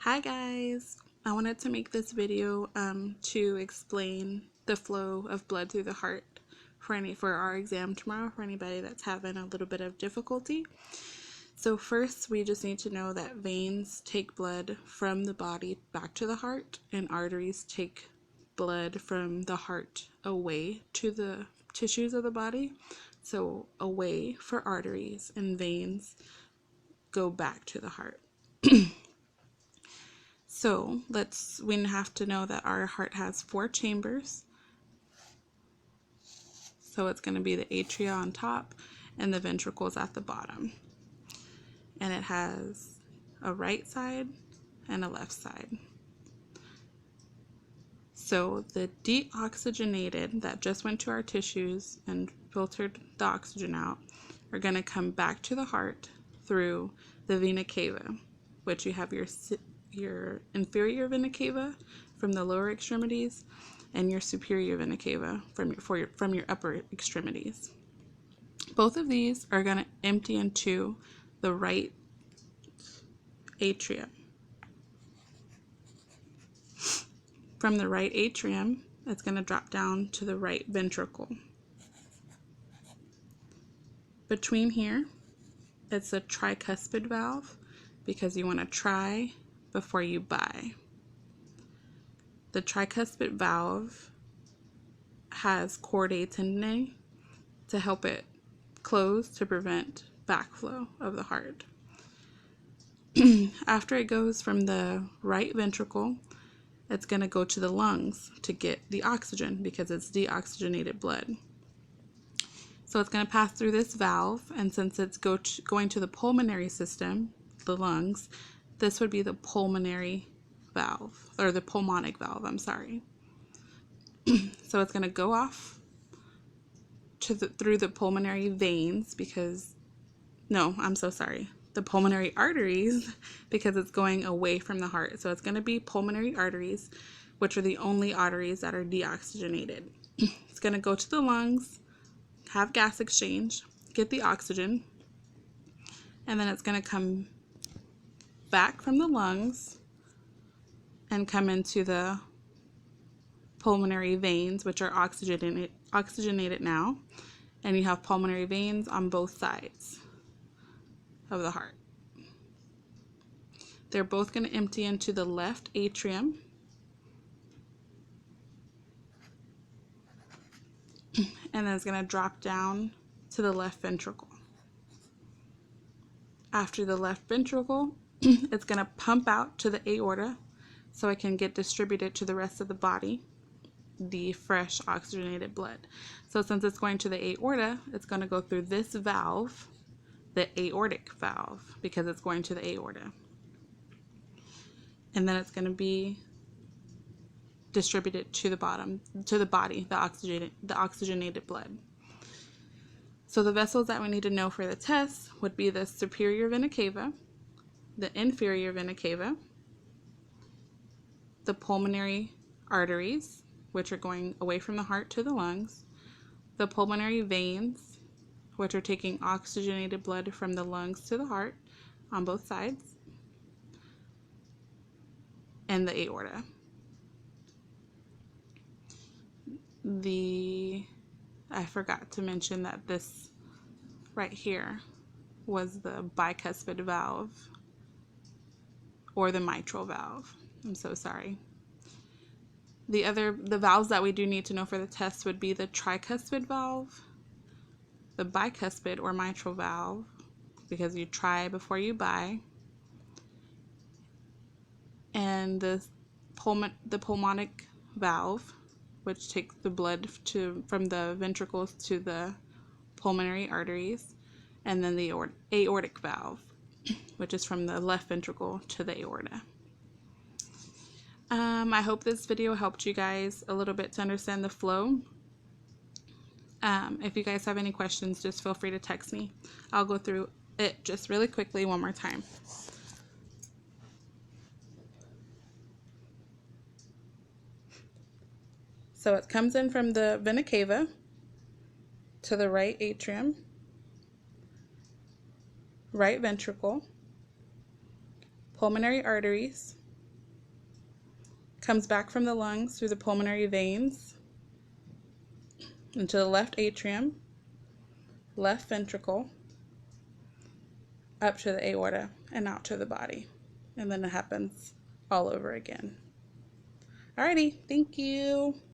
Hi guys! I wanted to make this video to explain the flow of blood through the heart for our exam tomorrow for anybody that's having a little bit of difficulty. So first we just need to know that veins take blood from the body back to the heart, and arteries take blood from the heart away to the tissues of the body. So away for arteries, and veins go back to the heart. So we have to know that our heart has 4 chambers. So it's going to be the atria on top and the ventricles at the bottom. And it has a right side and a left side. So the deoxygenated that just went to our tissues and filtered the oxygen out are going to come back to the heart through the vena cava, which you have your inferior vena cava from the lower extremities and your superior vena cava from your upper extremities. Both of these are going to empty into the right atrium. From the right atrium, it's going to drop down to the right ventricle. Between here, it's a tricuspid valve because you want to try before you buy. The tricuspid valve has chordae tendineae to help it close to prevent backflow of the heart. After it goes from the right ventricle, it's going to go to the lungs to get the oxygen because it's deoxygenated blood. So it's going to pass through this valve, and since it's going to the pulmonary system, the lungs, this would be the pulmonary valve, or the pulmonic valve, I'm sorry. So it's going to go off through the pulmonary veins the pulmonary arteries because it's going away from the heart. So it's going to be pulmonary arteries, which are the only arteries that are deoxygenated. It's going to go to the lungs, have gas exchange, get the oxygen, and then it's going to come back from the lungs and come into the pulmonary veins, which are oxygenated now, and you have pulmonary veins on both sides of the heart. They're both going to empty into the left atrium, and then it's going to drop down to the left ventricle. After the left ventricle, it's going to pump out to the aorta so it can get distributed to the rest of the body, the fresh oxygenated blood. So since it's going to the aorta, it's going to go through this valve, the aortic valve, because it's going to the aorta. And then it's going to be distributed to the bottom, to the body, the oxygenated blood. So the vessels that we need to know for the test would be the superior vena cava, the inferior vena cava, the pulmonary arteries, which are going away from the heart to the lungs, the pulmonary veins, which are taking oxygenated blood from the lungs to the heart on both sides, and the aorta. I forgot to mention that this right here was the bicuspid valve, or the mitral valve. I'm so sorry. The valves that we do need to know for the test would be the tricuspid valve, the bicuspid or mitral valve, because you try before you buy, and the pulmonic valve, which takes the blood from the ventricles to the pulmonary arteries, and then the aortic valve, which is from the left ventricle to the aorta. I hope this video helped you guys a little bit to understand the flow. If you guys have any questions, just feel free to text me. I'll go through it just really quickly one more time. So it comes in from the vena cava to the right atrium, right ventricle, pulmonary arteries, comes back from the lungs through the pulmonary veins into the left atrium, left ventricle, up to the aorta, and out to the body. And then it happens all over again. Alrighty, thank you.